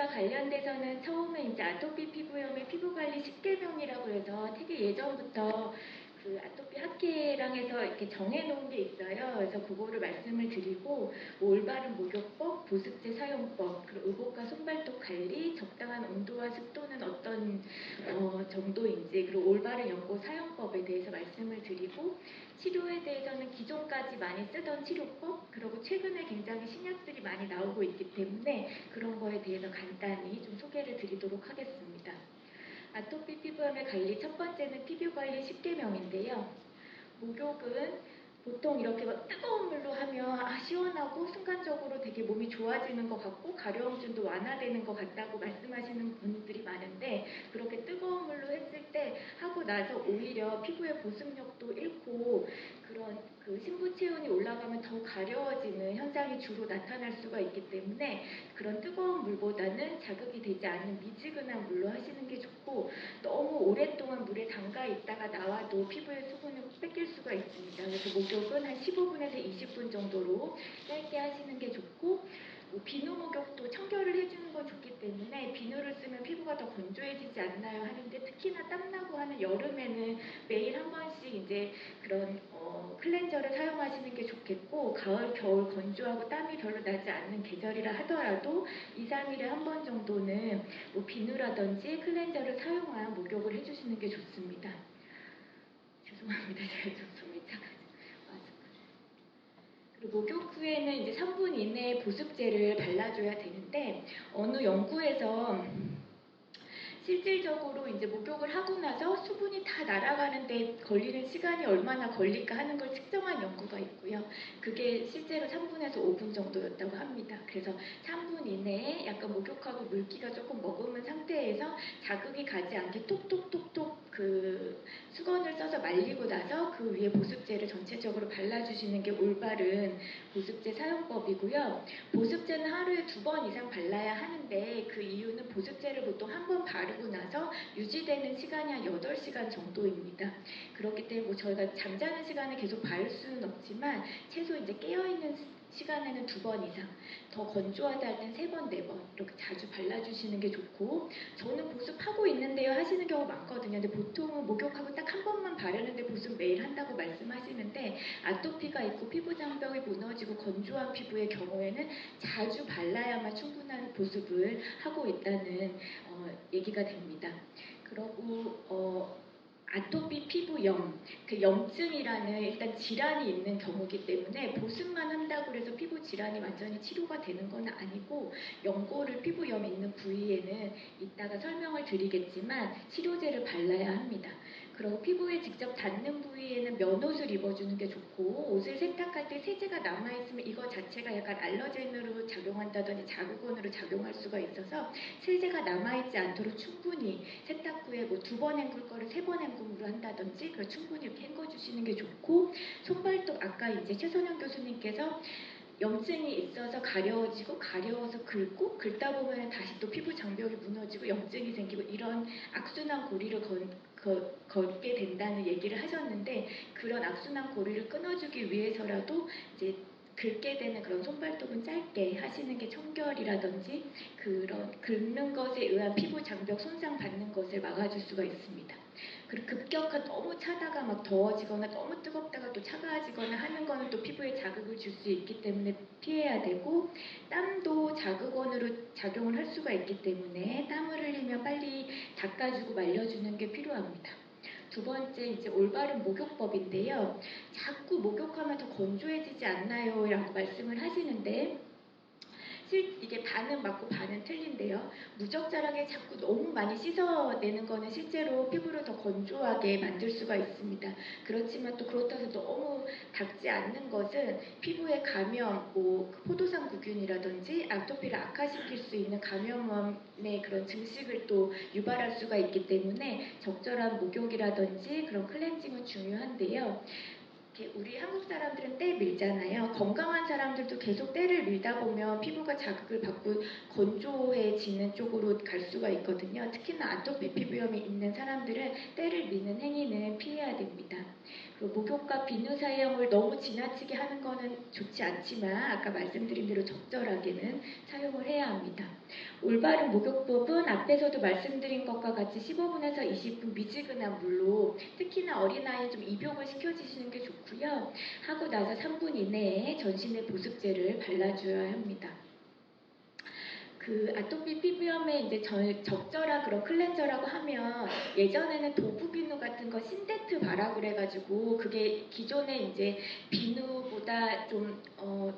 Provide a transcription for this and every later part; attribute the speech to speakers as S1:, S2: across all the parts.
S1: 아토피와 관련돼서는 처음에 이제 아토피 피부염의 피부관리 10개명이라고 해서 되게 예전부터 그 아토피 학회랑 해서 이렇게 정해놓은 게 있어요. 그래서 그거를 말씀을 드리고 올바른 목욕법, 보습제 사용법, 그리고 의복과 손발톱 관리, 적당한 온도와 습도는 어떤 정도인지, 그리고 올바른 연고 사용법에 대해서 말씀을 드리고, 치료에 대해서는 기존까지 많이 쓰던 치료법, 그리고 최근에 굉장히 신약들이 많이 나오고 있기 때문에 그런 거에 대해서 간단히 좀 소개를 드리도록 하겠습니다. 아토피 피부염의 관리 첫 번째는 피부관리 10개명인데요. 목욕은 보통 이렇게 막 뜨거운 물로 하면 시원하고 순간적으로 되게 몸이 좋아지는 것 같고 가려움증도 완화되는 것 같다고 말씀하시는 분들이 많은데, 그렇게 뜨거운 물로 했을 때 하고 나서 오히려 피부의 보습력도 잃고 그런 그 신부 체온이 올라가면 더 가려워지는 현상이 주로 나타날 수가 있기 때문에 그런 뜨거운 물보다는 자극이 되지 않는 미지근한 물로 하시는 게 좋고, 너무 오랫동안 물에 담가 있다가 나와도 피부의 수분을 뺏길 수가 있습니다. 그래서 목욕은 한 15분에서 20분 정도로 짧게 하시는 게 좋고, 비누 목욕도 청결을 해주는 건 좋기 때문에 비누를 쓰면 피부가 더 건조해지지 않나요 하는데, 특히나 땀나고 하는 여름에는 매일 한 번씩 이제 그런 클렌저를 사용하시는 게 좋겠고, 가을, 겨울 건조하고 땀이 별로 나지 않는 계절이라 하더라도 2, 3일에 한 번 정도는 뭐 비누라든지 클렌저를 사용한 목욕을 해주시는 게 좋습니다. 죄송합니다. 제가 좀 숨이 차가지고. 그리고 목욕 후에는 이제 3분 이내에 보습제를 발라줘야 되는데, 어느 연구에서 실질적으로 이제 목욕을 하고 나서 수분이 다 날아가는데 걸리는 시간이 얼마나 걸릴까 하는 걸 측정한 연구가 있고요. 그게 실제로 3분에서 5분 정도였다고 합니다. 그래서 3분 이내에 약간 목욕하고 물기가 조금 머금은 상태에서 자극이 가지 않게 톡톡톡톡 그 수건을 써서 말리고 나서 그 위에 보습제를 전체적으로 발라주시는 게 올바른 보습제 사용법이고요. 보습제는 하루에 2번 이상 발라야 하는데, 그 이유는 보습제를 보통 한 번 바르고 나서 유지되는 시간이 한 8시간 정도입니다. 그렇기 때문에 뭐 저희가 잠자는 시간에 계속 바를 수는 없지만 최소 이제 깨어있는 시간에는 2번 이상, 더 건조하다 할 땐 3번, 4번 이렇게 자주 발라주시는 게 좋고, 저는 보습하고 있는데요 하시는 경우 많거든요. 근데 보통은 목욕하고 딱 한 번만 바르는데 보습 매일 한다고 말씀하시는데, 아토피가 있고 피부 장벽이 무너지고 건조한 피부의 경우에는 자주 발라야만 충분한 보습을 하고 있다는 얘기가 됩니다. 그리고 아토피 피부염, 그 염증이라는 일단 질환이 있는 경우이기 때문에 보습만 한다고 해서 피부 질환이 완전히 치료가 되는 건 아니고, 연고를 피부염 있는 부위에는 이따가 설명을 드리겠지만 치료제를 발라야 합니다. 그리고 피부에 직접 닿는 부위에는 면옷을 입어주는 게 좋고, 옷을 세탁할 때 세제가 남아있으면 이거 자체가 약간 알러젠으로 작용한다든지 자극원으로 작용할 수가 있어서 세제가 남아있지 않도록 충분히 세탁 후에 뭐 2번 헹굴 거를 3번 헹굼으로 한다든지 그걸 충분히 이렇게 헹궈주시는 게 좋고, 손발톱 아까 이제 최선영 교수님께서 염증이 있어서 가려워지고 가려워서 긁고 긁다 보면 다시 또 피부 장벽이 무너지고 염증이 생기고 이런 악순환 고리를 걷게 된다는 얘기를 하셨는데, 그런 악순환 고리를 끊어주기 위해서라도 이제 긁게 되는 그런 손발톱은 짧게 하시는 게 청결이라든지 그런 긁는 것에 의한 피부 장벽 손상 받는 것을 막아줄 수가 있습니다. 그리고 급격한 너무 차다가 막 더워지거나 너무 뜨겁다가 또 차가워지거나 하는 거는 또 피부에 자극을 줄 수 있기 때문에 피해야 되고, 땀도 자극원으로 작용을 할 수가 있기 때문에 땀을 흘리면 빨리 닦아주고 말려주는 게 필요합니다. 두 번째 이제 올바른 목욕법인데요. 자꾸 목욕하면 더 건조해지지 않나요? 라고 말씀을 하시는데, 이게 반은 맞고 반은 틀린데요. 무적절하게 자꾸 너무 많이 씻어내는 거는 실제로 피부를 더 건조하게 만들 수가 있습니다. 그렇지만 또 그렇다고 해서 너무 닦지 않는 것은 피부에 감염, 뭐 포도상구균이라든지 아토피를 악화시킬 수 있는 감염원의 그런 증식을 또 유발할 수가 있기 때문에 적절한 목욕이라든지 그런 클렌징은 중요한데요. 우리 한국 사람들은 때 밀잖아요. 건강한 사람들도 계속 때를 밀다 보면 피부가 자극을 받고 건조해지는 쪽으로 갈 수가 있거든요. 특히나 아토피 피부염이 있는 사람들은 때를 미는 행위는 피해야 됩니다. 그 목욕과 비누 사용을 너무 지나치게 하는 거는 좋지 않지만 아까 말씀드린 대로 적절하게는 사용을 해야 합니다. 올바른 목욕법은 앞에서도 말씀드린 것과 같이 15분에서 20분 미지근한 물로 특히나 어린아이는 좀 입욕을 시켜주시는 게 좋고요. 하고 나서 3분 이내에 전신에 보습제를 발라줘야 합니다. 그 아토피 피부염에 이제 적절한 그런 클렌저라고 하면 예전에는 도구 비누 같은 거 신데트 바라 그래가지고 그게 기존에 이제 비누보다 좀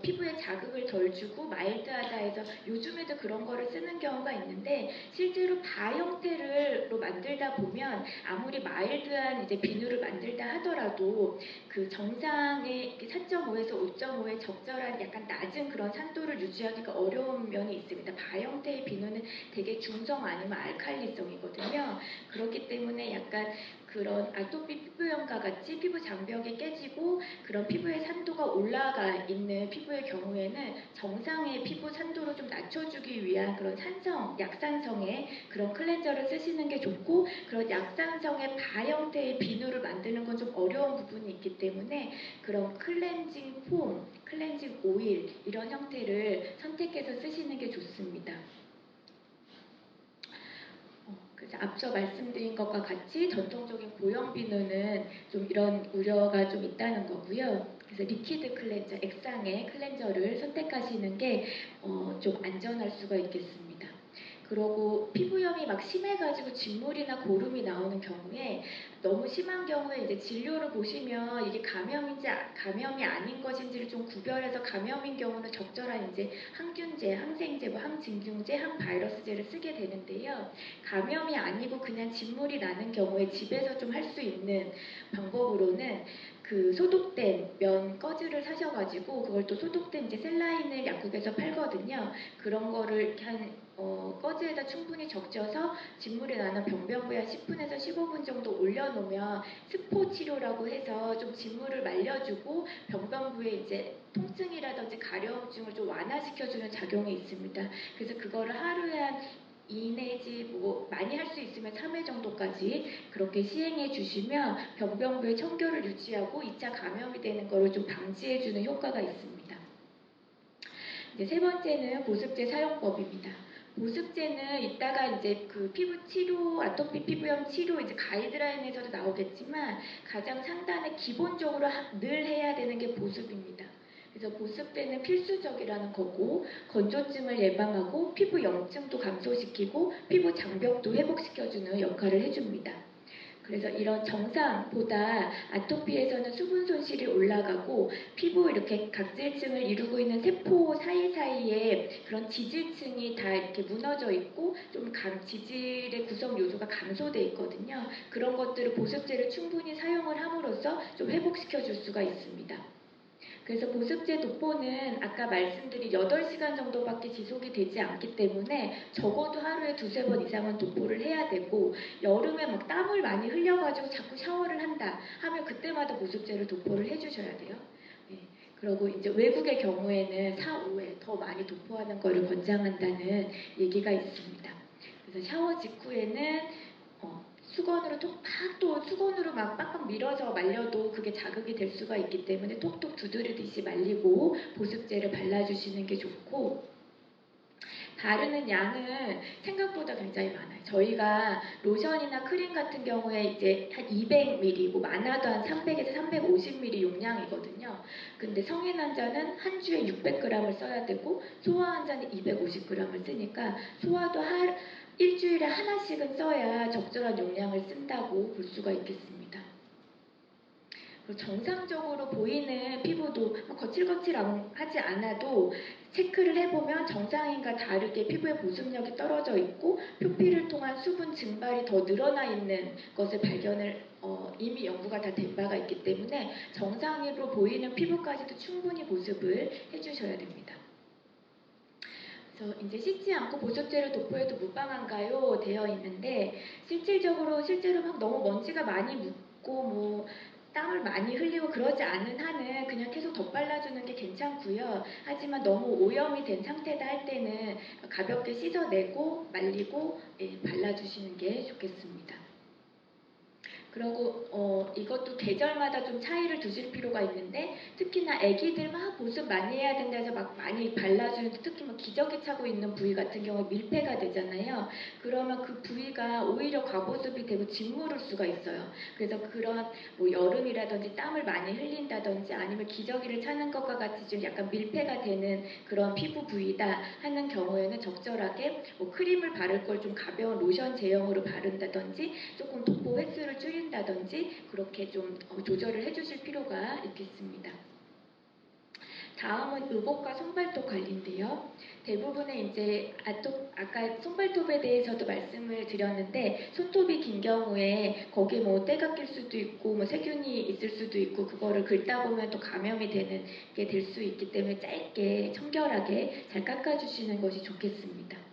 S1: 피부에 자극을 덜 주고 마일드하다 해서 요즘에도 그런 거를 쓰는 경우가 있는데 실제로 바 형태로 만들다 보면 아무리 마일드한 이제 비누를 만들다 하더라도 그 정상의 4.5에서 5.5의 적절한 약간 낮은 그런 산도를 유지하기가 어려운 면이 있습니다. 바 형태의 비누는 되게 중성 아니면 알칼리성이거든요. 그렇기 때문에 약간 그런 아토피 피부염과 같이 피부 장벽이 깨지고 그런 피부의 산도가 올라가 있는 피부의 경우에는 정상의 피부 산도를 좀 낮춰주기 위한 그런 약산성의 그런 클렌저를 쓰시는 게 좋고 그런 약산성의 바 형태의 비누를 만드는 건 좀 어려운 부분이 있기 때문에 그런 클렌징 폼, 클렌징 오일 이런 형태를 선택해서 쓰시는 게 좋습니다. 그래서 앞서 말씀드린 것과 같이 전통적인 고형 비누는 좀 이런 우려가 좀 있다는 거고요. 그래서 리퀴드 클렌저, 액상의 클렌저를 선택하시는 게 좀 안전할 수가 있겠습니다. 그리고 피부염이 막 심해가지고 진물이나 고름이 나오는 경우에 너무 심한 경우에 이제 진료를 보시면 이게 감염인지 감염이 아닌 것인지를 좀 구별해서 감염인 경우는 적절한 이제 항균제, 항생제, 뭐 항진균제, 항바이러스제를 쓰게 되는데요. 감염이 아니고 그냥 진물이 나는 경우에 집에서 좀 할 수 있는 방법으로는 그 소독된 면 꺼즈를 사셔가지고 그걸 또 소독된 이제 셀라인을 약국에서 팔거든요. 그런 거를 이렇게 꺼즈에다 충분히 적셔서 진물이 나는 병변부에 한 10분에서 15분 정도 올려놓으면 스포 치료라고 해서 좀 진물을 말려주고 병변부에 이제 통증이라든지 가려움증을 좀 완화시켜주는 작용이 있습니다. 그래서 그거를 하루에 한 2 내지 뭐 많이 할 수 있으면 3회 정도까지 그렇게 시행해 주시면 병변부의 청결을 유지하고 2차 감염이 되는 것을 좀 방지해 주는 효과가 있습니다. 이제 세 번째는 보습제 사용법입니다. 보습제는 이따가 이제 그 피부 치료, 아토피 피부염 치료 이제 가이드라인에서도 나오겠지만 가장 상단에 기본적으로 늘 해야 되는 게 보습입니다. 그래서 보습제는 필수적이라는 거고 건조증을 예방하고 피부 염증도 감소시키고 피부 장벽도 회복시켜주는 역할을 해줍니다. 그래서 이런 정상보다 아토피에서는 수분 손실이 올라가고 피부 이렇게 각질층을 이루고 있는 세포 사이사이에 그런 지질층이 다 이렇게 무너져 있고 좀 지질의 구성 요소가 감소돼 있거든요. 그런 것들을 보습제를 충분히 사용을 함으로써 좀 회복시켜 줄 수가 있습니다. 그래서 보습제 도포는 아까 말씀드린 8시간 정도밖에 지속이 되지 않기 때문에 적어도 하루에 2~3번 이상은 도포를 해야 되고 여름에 막 땀을 많이 흘려가지고 자꾸 샤워를 한다 하면 그때마다 보습제를 도포를 해주셔야 돼요. 네. 그리고 이제 외국의 경우에는 4, 5회 더 많이 도포하는 것을 권장한다는 얘기가 있습니다. 그래서 샤워 직후에는 수건으로 수건으로 막 빡빡 밀어서 말려도 그게 자극이 될 수가 있기 때문에 톡톡 두드리듯이 말리고 보습제를 발라주시는 게 좋고 바르는 양은 생각보다 굉장히 많아요. 저희가 로션이나 크림 같은 경우에 이제 한 200ml, 뭐 많아도 한 300에서 350ml 용량이거든요. 근데 성인 환자는 한 주에 600g을 써야 되고 소아 환자는 250g을 쓰니까 소아도 일주일에 하나씩은 써야 적절한 용량을 쓴다고 볼 수가 있겠습니다. 정상적으로 보이는 피부도 거칠거칠하지 않아도 체크를 해보면 정상인과 다르게 피부의 보습력이 떨어져 있고 표피를 통한 수분 증발이 더 늘어나 있는 것을 이미 연구가 다 된 바가 있기 때문에 정상으로 보이는 피부까지도 충분히 보습을 해주셔야 됩니다. 그래서 이제 씻지 않고 보습제를 도포해도 무방한가요? 되어 있는데 실제로 막 너무 먼지가 많이 묻고 뭐 땀을 많이 흘리고 그러지 않은 한은 그냥 계속 덧발라주는 게 괜찮고요. 하지만 너무 오염이 된 상태다 할 때는 가볍게 씻어내고 말리고 발라주시는 게 좋겠습니다. 그리고 이것도 계절마다 좀 차이를 두실 필요가 있는데 특히나 아기들 막 보습 많이 해야 된다 해서 막 많이 발라주는데 특히 뭐 기저귀 차고 있는 부위 같은 경우 밀폐가 되잖아요. 그러면 그 부위가 오히려 과보습이 되고 짓무를 수가 있어요. 그래서 그런 뭐 여름이라든지 땀을 많이 흘린다든지 아니면 기저귀를 차는 것과 같이 좀 약간 밀폐가 되는 그런 피부 부위다 하는 경우에는 적절하게 뭐 크림을 바를 걸 좀 가벼운 로션 제형으로 바른다든지 조금 도포 횟수를 줄인다든지 그렇게 좀 조절을 해주실 필요가 있겠습니다. 다음은 의복과 손발톱 관리인데요. 대부분의 이제 아까 손발톱에 대해서도 말씀을 드렸는데 손톱이 긴 경우에 거기에 뭐 때가 낄 수도 있고 뭐 세균이 있을 수도 있고 그거를 긁다 보면 또 감염이 되는 게 될 수 있기 때문에 짧게 청결하게 잘 깎아주시는 것이 좋겠습니다.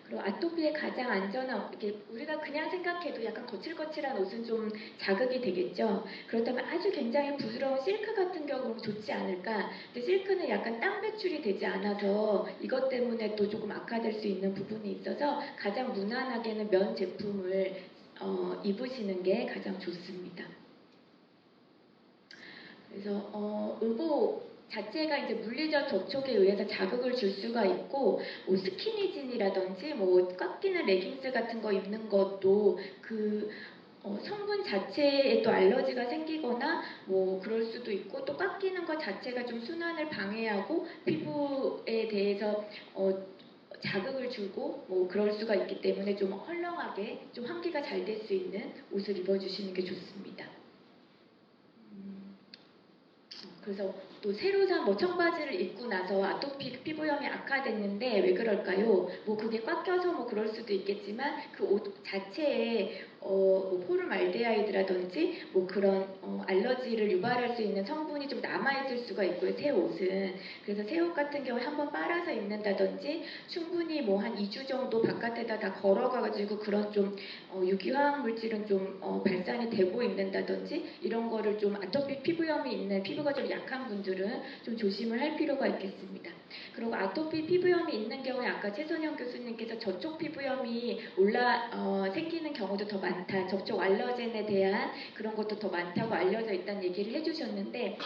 S1: 그리고 아토피에 가장 안전한 이렇게 우리가 그냥 생각해도 약간 거칠거칠한 옷은 좀 자극이 되겠죠. 그렇다면 아주 굉장히 부드러운 실크 같은 경우는 좋지 않을까. 근데 실크는 약간 땀 배출이 되지 않아서 이것 때문에 또 조금 악화될 수 있는 부분이 있어서 가장 무난하게는 면 제품을 입으시는 게 가장 좋습니다. 그래서 의복 자체가 이제 물리적 접촉에 의해서 자극을 줄 수가 있고 뭐 스키니진이라든지 뭐 꽉 끼는 레깅스 같은 거 입는 것도 그 성분 자체에 또 알러지가 생기거나 뭐 그럴 수도 있고 또 꽉 끼는 것 자체가 좀 순환을 방해하고 피부에 대해서 자극을 주고 뭐 그럴 수가 있기 때문에 좀 헐렁하게 좀 환기가 잘 될 수 있는 옷을 입어주시는 게 좋습니다. 그래서 또 새로 산 뭐 청바지를 입고 나서 아토피 피부염이 악화됐는데 왜 그럴까요? 뭐 그게 꽉 껴서 뭐 그럴 수도 있겠지만 그 옷 자체에 뭐 포름알데하이드라든지 뭐 그런 알러지를 유발할 수 있는 성분이 좀 남아있을 수가 있고요. 새 옷은. 그래서 새 옷 같은 경우에 한번 빨아서 입는다든지 충분히 뭐 한 2주 정도 바깥에다 다 걸어가지고 그런 좀 유기화학 물질은 좀 발산이 되고 있는다든지 이런 거를 좀 아토피 피부염이 있는 피부가 좀 약한 분들은 좀 조심을 할 필요가 있겠습니다. 그리고 아토피 피부염이 있는 경우에 아까 최선영 교수님께서 저촉 피부염이 생기는 경우도 더 많다. 접촉 알러젠에 대한 그런 것도 더 많다고 알려져 있다는 얘기를 해주셨는데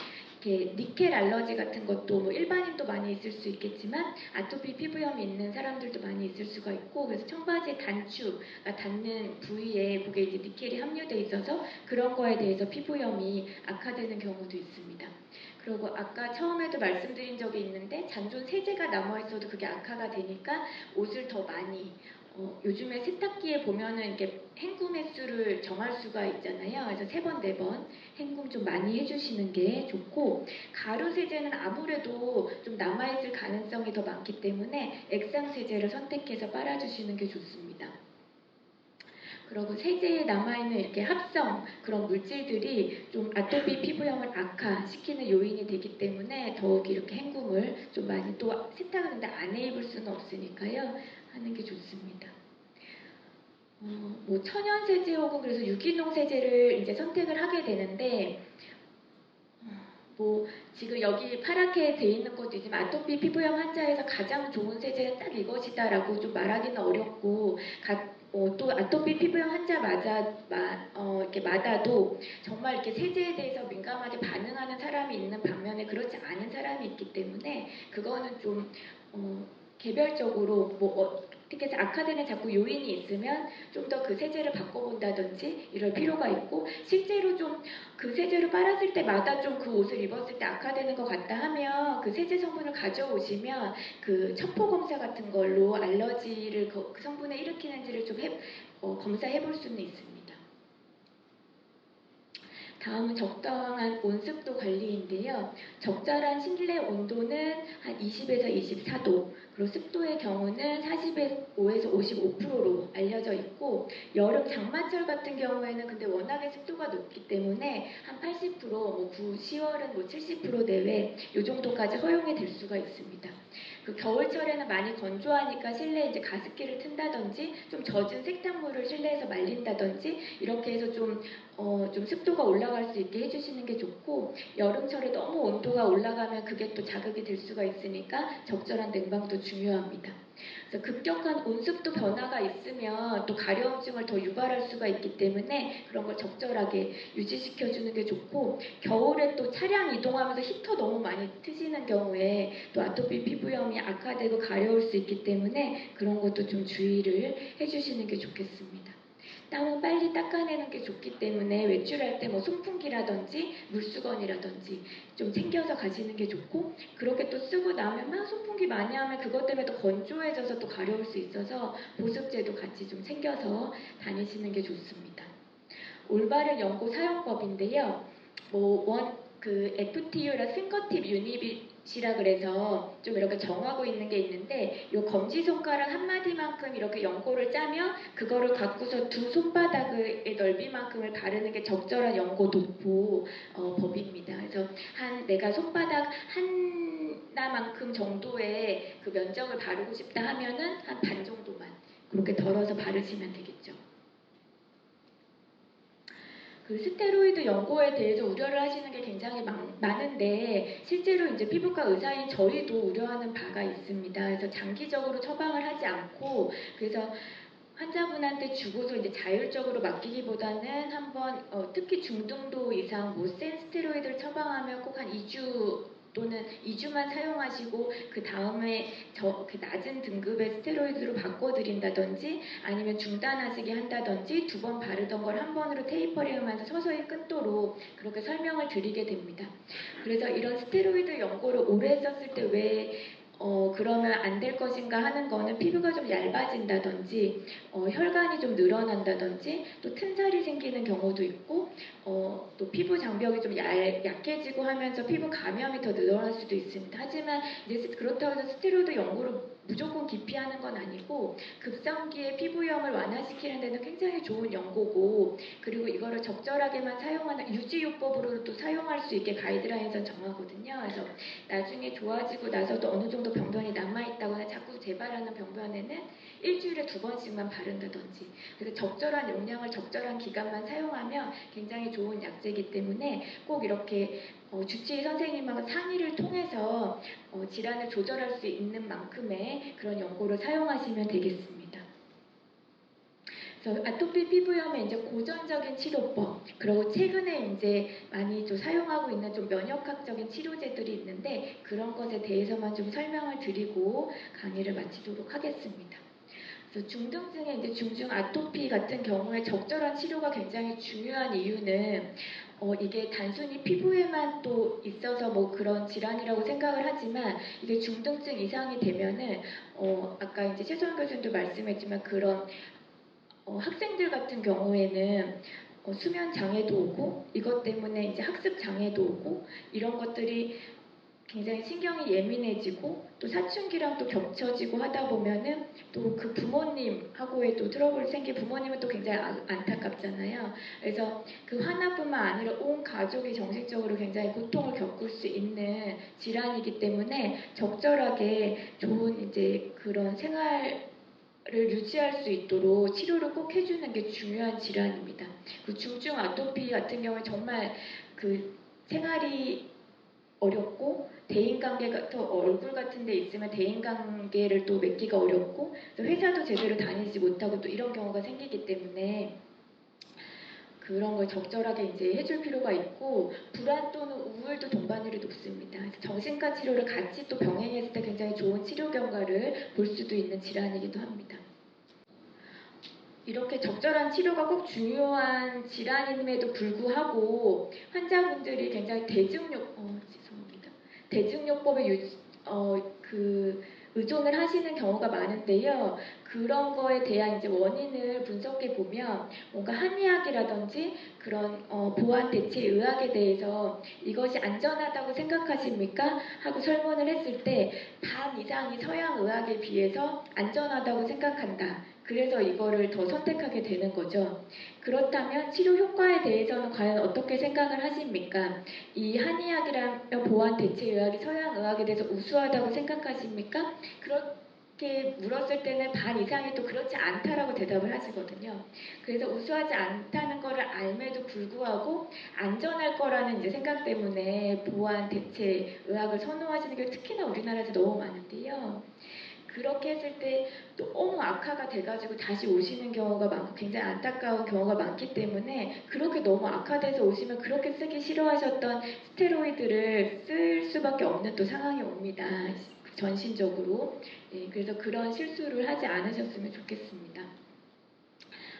S1: 이렇게 니켈 알러지 같은 것도 뭐 일반인도 많이 있을 수 있겠지만 아토피 피부염이 있는 사람들도 많이 있을 수가 있고 그래서 청바지 단추가 닿는 부위에 그게 이제 니켈이 함유돼 있어서 그런 거에 대해서 피부염이 악화되는 경우도 있습니다. 그리고 아까 처음에도 말씀드린 적이 있는데 잔존 세제가 남아있어도 그게 악화가 되니까 옷을 더 많이 요즘에 세탁기에 보면은 이렇게 헹굼 횟수를 정할 수가 있잖아요. 그래서 3번, 4번 헹굼 좀 많이 해주시는 게 좋고 가루 세제는 아무래도 좀 남아있을 가능성이 더 많기 때문에 액상 세제를 선택해서 빨아주시는 게 좋습니다. 그리고 세제에 남아있는 이렇게 합성 그런 물질들이 좀 아토피 피부염을 악화시키는 요인이 되기 때문에 더욱 이렇게 헹굼을 좀 많이 또 세탁을 근데 안 해 입을 수는 없으니까요 하는 게 좋습니다. 뭐 천연 세제 혹은 그래서 유기농 세제를 이제 선택을 하게 되는데 뭐 지금 여기 파랗게 돼 있는 것도 있지만 아토피 피부염 환자에서 가장 좋은 세제는 딱 이것이다라고 좀 말하기는 어렵고 또 아토피 피부염 환자마다 이렇게 마다도 정말 이렇게 세제에 대해서 민감하게 반응하는 사람이 있는 반면에 그렇지 않은 사람이 있기 때문에 그거는 좀 개별적으로 뭐 어떻게 해서 악화되는 자꾸 요인이 있으면 좀 더 그 세제를 바꿔본다든지 이럴 필요가 있고 실제로 좀 그 세제를 빨았을 때마다 좀 그 옷을 입었을 때 악화되는 것 같다 하면 그 세제 성분을 가져오시면 그 첩보 검사 같은 걸로 알러지를 그 성분에 일으키는지를 좀 검사해 볼 수는 있습니다. 다음은 적당한 온습도 관리인데요. 적절한 실내 온도는 한 20에서 24도, 그리고 습도의 경우는 45에서 55%로 알려져 있고 여름 장마철 같은 경우에는 근데 워낙에 습도가 높기 때문에 한 80%, 뭐 10월은 뭐 70% 내외 이 정도까지 허용이 될 수가 있습니다. 그 겨울철에는 많이 건조하니까 실내에 이제 가습기를 튼다든지 좀 젖은 세탁물을 실내에서 말린다든지 이렇게 해서 좀 좀 습도가 올라갈 수 있게 해주시는 게 좋고, 여름철에 너무 온도가 올라가면 그게 또 자극이 될 수가 있으니까 적절한 냉방도 중요합니다. 그래서 급격한 온습도 변화가 있으면 또 가려움증을 더 유발할 수가 있기 때문에 그런 걸 적절하게 유지시켜주는 게 좋고, 겨울에 또 차량 이동하면서 히터 너무 많이 트시는 경우에 또 아토피 피부염이 악화되고 가려울 수 있기 때문에 그런 것도 좀 주의를 해주시는 게 좋겠습니다. 땀은 빨리 닦아내는 게 좋기 때문에 외출할 때 뭐 손풍기라든지 물수건이라든지 좀 챙겨서 가시는 게 좋고, 그렇게 또 쓰고 나면 막 손풍기 많이 하면 그것 때문에 또 건조해져서 또 가려울 수 있어서 보습제도 같이 좀 챙겨서 다니시는 게 좋습니다. 올바른 연고 사용법인데요. 그 FTU라 핑거팁 유닛이라 그래서 좀 이렇게 정하고 있는 게 있는데, 요 검지손가락 한 마디만큼 이렇게 연고를 짜면 그거를 갖고서 두 손바닥의 넓이만큼을 바르는 게 적절한 연고 도포 법입니다. 그래서 내가 손바닥 하나만큼 정도의 그 면적을 바르고 싶다 하면은 한 반 정도만 그렇게 덜어서 바르시면 되겠죠. 그 스테로이드 연고에 대해서 우려를 하시는 게 굉장히 많은데, 실제로 이제 피부과 의사인 저희도 우려하는 바가 있습니다. 그래서 장기적으로 처방을 하지 않고, 그래서 환자분한테 주고서 이제 자율적으로 맡기기보다는 한번 특히 중등도 이상 센 스테로이드를 처방하면 꼭 한 2주 또는 2주만 사용하시고 그 다음에 그 낮은 등급의 스테로이드로 바꿔드린다든지, 아니면 중단하시게 한다든지, 2번 바르던 걸 한 번으로 테이퍼링하면서 서서히 끊도록 그렇게 설명을 드리게 됩니다. 그래서 이런 스테로이드 연고를 오래 썼을 때 왜 그러면 안 될 것인가 하는 거는, 피부가 좀 얇아진다든지 혈관이 좀 늘어난다든지, 또 튼살이 생기는 경우도 있고, 또 피부 장벽이 좀 약해지고 하면서 피부 감염이 더 늘어날 수도 있습니다. 하지만 이제 그렇다고 해서 스테로이드 연고를 무조건 기피하는 건 아니고, 급성기의 피부염을 완화시키는 데는 굉장히 좋은 연고고, 그리고 이거를 적절하게만 사용하는 유지요법으로 또 사용할 수 있게 가이드라인에서 정하거든요. 그래서 나중에 좋아지고 나서도 어느 정도 병변이 남아있다거나 자꾸 재발하는 병변에는 일주일에 2번씩만 바른다든지, 그래서 적절한 용량을 적절한 기간만 사용하면 굉장히 좋은 약제이기 때문에 꼭 이렇게 주치의 선생님하고 상의를 통해서 질환을 조절할 수 있는 만큼의 그런 연고를 사용하시면 되겠습니다. 그래서 아토피 피부염의 이제 고전적인 치료법, 그리고 최근에 이제 많이 좀 사용하고 있는 좀 면역학적인 치료제들이 있는데, 그런 것에 대해서만 좀 설명을 드리고 강의를 마치도록 하겠습니다. 그래서 중등증의 이제 중증 아토피 같은 경우에 적절한 치료가 굉장히 중요한 이유는, 이게 단순히 피부에만 또 있어서 뭐 그런 질환이라고 생각을 하지만, 이게 중등증 이상이 되면은 아까 이제 최소영 교수님도 말씀했지만 그런 학생들 같은 경우에는 수면 장애도 오고, 이것 때문에 이제 학습 장애도 오고, 이런 것들이 굉장히 신경이 예민해지고, 또 사춘기랑 또 겹쳐지고 하다 보면은 또 그 부모님하고의 또 트러블이 생긴, 부모님은 또 굉장히 안타깝잖아요. 그래서 그 하나뿐만 아니라 온 가족이 정신적으로 굉장히 고통을 겪을 수 있는 질환이기 때문에 적절하게 좋은 이제 그런 생활을 유지할 수 있도록 치료를 꼭 해주는 게 중요한 질환입니다. 그 중증 아토피 같은 경우에 정말 그 생활이 어렵고, 대인관계가 또 얼굴 같은 데 있으면 대인관계를 또 맺기가 어렵고, 또 회사도 제대로 다니지 못하고 또 이런 경우가 생기기 때문에 그런 걸 적절하게 이제 해줄 필요가 있고, 불안 또는 우울도 동반율이 높습니다. 정신과 치료를 같이 또 병행했을 때 굉장히 좋은 치료 결과를 볼 수도 있는 질환이기도 합니다. 이렇게 적절한 치료가 꼭 중요한 질환임에도 불구하고 환자분들이 굉장히 대증요법에 의존을 하시는 경우가 많은데요. 그런 거에 대한 이제 원인을 분석해 보면, 뭔가 한의학이라든지 그런 보완 대체 의학에 대해서 이것이 안전하다고 생각하십니까? 하고 설문을 했을 때 반 이상이 서양 의학에 비해서 안전하다고 생각한다. 그래서 이거를 더 선택하게 되는 거죠. 그렇다면 치료 효과에 대해서는 과연 어떻게 생각을 하십니까? 이 한의학이라면 보완 대체 의학이 서양 의학에 대해서 우수하다고 생각하십니까? 이렇게 물었을 때는 반 이상이 또 그렇지 않다라고 대답을 하시거든요. 그래서 우수하지 않다는 거를 알매도 불구하고 안전할 거라는 이제 생각 때문에 보안 대체 의학을 선호하시는 게 특히나 우리나라에서 너무 많은데요. 그렇게 했을 때 너무 악화가 돼가지고 다시 오시는 경우가 많고 굉장히 안타까운 경우가 많기 때문에 그렇게 너무 악화돼서 오시면 그렇게 쓰기 싫어하셨던 스테로이드를 쓸 수밖에 없는 또 상황이 옵니다. 전신적으로. 예, 그래서 그런 실수를 하지 않으셨으면 좋겠습니다.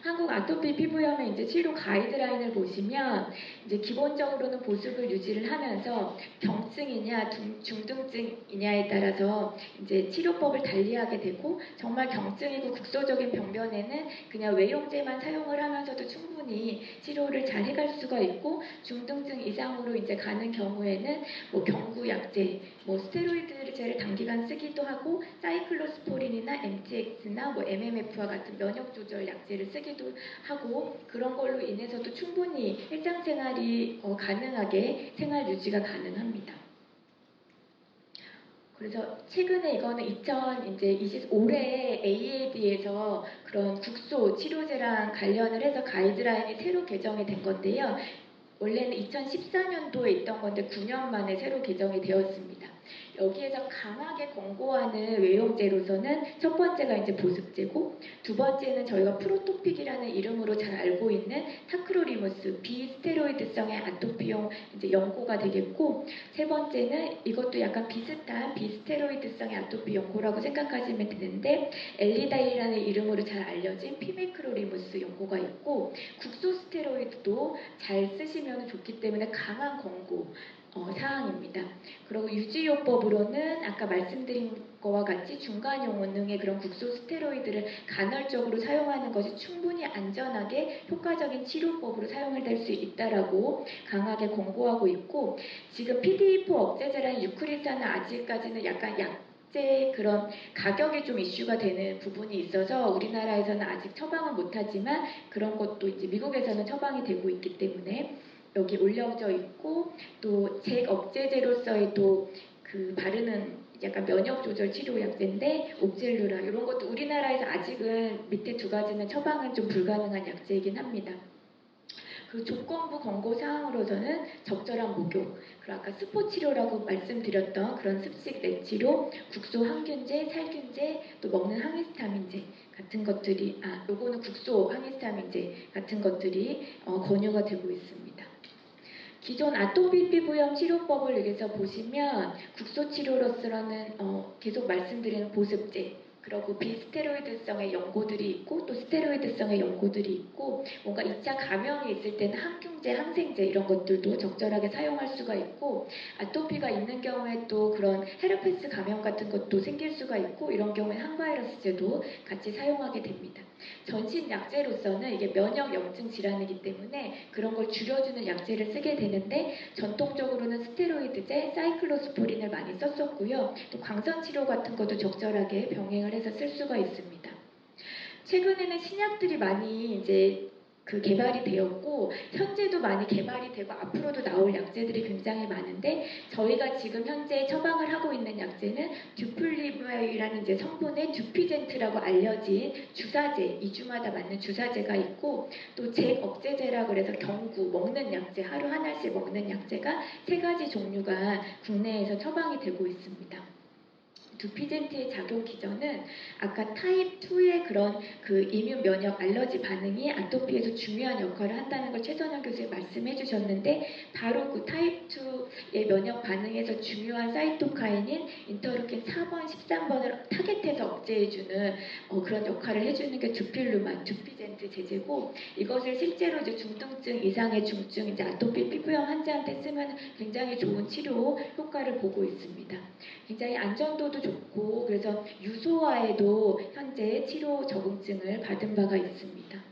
S1: 한국 아토피 피부염의 이제 치료 가이드라인을 보시면 이제 기본적으로는 보습을 유지를 하면서 경증이냐 중등증이냐에 따라서 이제 치료법을 달리하게 되고 정말 경증이고 국소적인 병변에는 그냥 외용제만 사용을 하면서도 충분히 치료를 잘 해갈 수가 있고 중등증 이상으로 이제 가는 경우에는 뭐 경구약제, 뭐 스테로이드제를 단기간 쓰기도 하고 사이클로스포린이나 MTX나 뭐 MMF와 같은 면역 조절 약제를 쓰기도 하고 그런 걸로 인해서도 충분히 일상생활이 가능하게 생활 유지가 가능합니다. 그래서 최근에 이거는 2025회 AAD에서 그런 국소 치료제랑 관련을 해서 가이드라인이 새로 개정이 된 건데요. 원래는 2014년도에 있던 건데 9년 만에 새로 개정이 되었습니다. 여기에서 강하게 권고하는 외용제로서는 첫 번째가 이제 보습제고 두 번째는 저희가 프로토픽이라는 이름으로 잘 알고 있는 타크로리무스 비스테로이드성의 아토피용 이제 연고가 되겠고 세 번째는 이것도 약간 비슷한 비스테로이드성의 아토피 연고라고 생각하시면 되는데 엘리다이라는 이름으로 잘 알려진 피메크로리무스 연고가 있고 국소스테로이드도 잘 쓰시면 좋기 때문에 강한 권고 사항입니다. 그리고 유지요법으로는 아까 말씀드린 것과 같이 중간용원능의 그런 국소스테로이드를 간헐적으로 사용하는 것이 충분히 안전하게 효과적인 치료법으로 사용될 수 있다라고 강하게 권고하고 있고 지금 PDE4 억제제라는 유크리사는 아직까지는 약간 그런 가격이 좀 이슈가 되는 부분이 있어서 우리나라에서는 아직 처방은 못하지만 그런 것도 이제 미국에서는 처방이 되고 있기 때문에 여기 올려져 있고 또 잭 억제제로서의 또 그 바르는 약간 면역 조절 치료 약제인데 옥젤루라 이런 것도 우리나라에서 아직은 밑에 두 가지는 처방은 좀 불가능한 약제이긴 합니다. 그 조건부 권고 사항으로서는 적절한 목욕, 그리고 아까 스포 치료라고 말씀드렸던 그런 습식 뇌치료, 국소 항균제, 살균제, 또 먹는 항히스타민제 같은 것들이 요거는 국소 항히스타민제 같은 것들이 권유가 되고 있습니다. 기존 아토피 피부염 치료법을 여기서 보시면 국소 치료로서는 계속 말씀드리는 보습제 그리고 비스테로이드성의 연고들이 있고 또 스테로이드성의 연고들이 있고 뭔가 2차 감염이 있을 때는 항균제, 항생제 이런 것들도 적절하게 사용할 수가 있고 아토피가 있는 경우에 또 그런 헤르페스 감염 같은 것도 생길 수가 있고 이런 경우에 항바이러스제도 같이 사용하게 됩니다. 전신 약제로서는 이게 면역 염증 질환이기 때문에 그런 걸 줄여주는 약제를 쓰게 되는데 전통적으로는 스테로이드제, 사이클로스포린을 많이 썼었고요. 또 광선 치료 같은 것도 적절하게 병행을 해서 쓸 수가 있습니다. 최근에는 신약들이 많이 이제 그 개발이 되었고 현재도 많이 개발이 되고 앞으로도 나올 약제들이 굉장히 많은데 저희가 지금 현재 처방을 하고 있는 약제는 듀플리바이라는 이제 성분의 듀피젠트라고 알려진 주사제 2주마다 맞는 주사제가 있고 또 잭 억제제라고 그래서 경구 먹는 약제 하루 하나씩 먹는 약제가 세 가지 종류가 국내에서 처방이 되고 있습니다. 두피젠트의 작용 기전은 아까 타입 2의 그런 그 이뮨 면역 알러지 반응이 아토피에서 중요한 역할을 한다는 걸 최선영 교수님 말씀해 주셨는데 바로 그 타입 2의 면역 반응에서 중요한 사이토카인인 인터루킨 4번, 13번을 타겟해서 억제해주는 그런 역할을 해주는 게 두필루만, 두피젠트 제제고 이것을 실제로 이제 중등증 이상의 중증 이제 아토피 피부염 환자한테 쓰면 굉장히 좋은 치료 효과를 보고 있습니다. 굉장히 안전도도 좋고 그래서 유소화에도 현재 치료 적응증을 받은 바가 있습니다.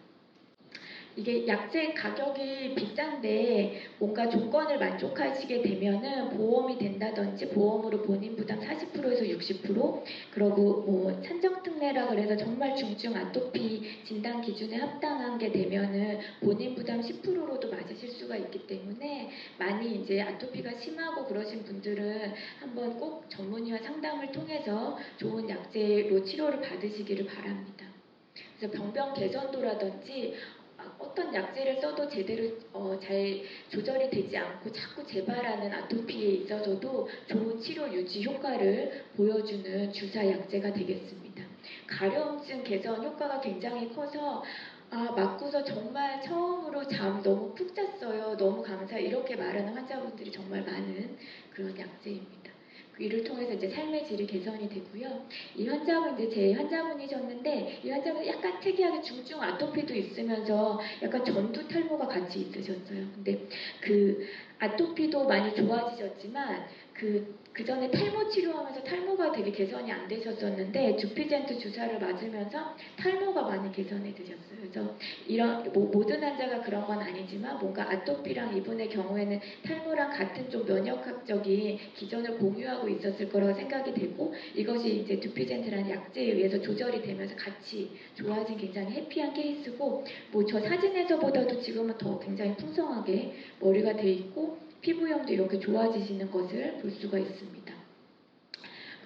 S1: 이게 약재 가격이 비싼데 뭔가 조건을 만족하시게 되면은 보험이 된다든지 보험으로 본인 부담 40%에서 60% 그리고 뭐 산정특례라 그래서 정말 중증 아토피 진단 기준에 합당한 게 되면은 본인 부담 10%로도 맞으실 수가 있기 때문에 많이 이제 아토피가 심하고 그러신 분들은 한번 꼭 전문의와 상담을 통해서 좋은 약재로 치료를 받으시기를 바랍니다. 그래서 병변 개선도라든지 어떤 약재를 써도 제대로 잘 조절이 되지 않고 자꾸 재발하는 아토피에 있어서도 좋은 치료 유지 효과를 보여주는 주사 약재가 되겠습니다. 가려움증 개선 효과가 굉장히 커서 맞고서 정말 처음으로 잠 너무 푹 잤어요. 너무 감사해요. 이렇게 말하는 환자분들이 정말 많은 그런 약재입니다. 이를 통해서 이제 삶의 질이 개선이 되고요. 이 환자분 이제 제 환자분이셨는데 이 환자분 약간 특이하게 중증 아토피도 있으면서 약간 전두 탈모가 같이 있으셨어요. 근데 그 아토피도 많이 좋아지셨지만 그 전에 탈모 치료하면서 탈모가 되게 개선이 안 되셨었는데 주피젠트 주사를 맞으면서 탈모가 많이 개선이 되셨어요. 그래서 이런 모든 환자가 그런 건 아니지만 뭔가 아토피랑 이분의 경우에는 탈모랑 같은 좀 면역학적인 기전을 공유하고 있었을 거라고 생각이 되고 이것이 이제 두피젠트라는 약재에 의해서 조절이 되면서 같이 좋아진 굉장히 해피한 케이스고 뭐 저 사진에서보다도 지금은 더 굉장히 풍성하게 머리가 돼 있고 피부염도 이렇게 좋아지시는 것을 볼 수가 있습니다.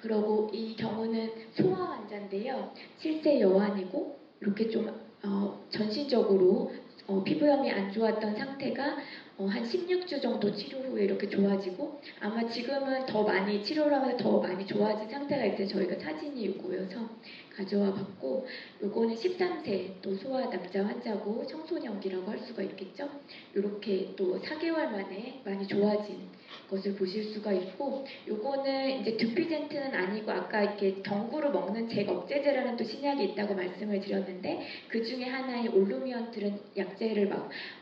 S1: 그리고 이 경우는 소아 환자인데요. 7세 여환이고 이렇게 좀 전신적으로 피부염이 안 좋았던 상태가 한 16주 정도 치료 후에 이렇게 좋아지고 아마 지금은 더 많이 치료를 하면서 더 많이 좋아진 상태가 있어요. 저희가 사진이 이거여서 가져와 봤고 요거는 13세 또 소아 남자 환자고 청소년기라고 할 수가 있겠죠. 이렇게 또 4개월 만에 많이 좋아진 것을 보실 수가 있고 요거는 이제 두피젠트는 아니고 아까 이렇게 덩구로 먹는 잭억제제라는 또 신약이 있다고 말씀을 드렸는데 그 중에 하나의 올루미언트는 약재를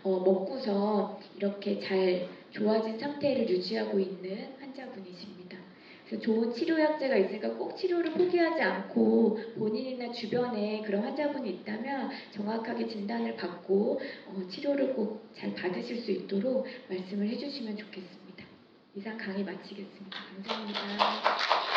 S1: 먹고서 이렇게 잘 좋아진 상태를 유지하고 있는 환자분이십니다. 그래서 좋은 치료약제가 있으니까 꼭 치료를 포기하지 않고 본인이나 주변에 그런 환자분이 있다면 정확하게 진단을 받고 치료를 꼭 잘 받으실 수 있도록 말씀을 해주시면 좋겠습니다. 이상 강의 마치겠습니다. 감사합니다.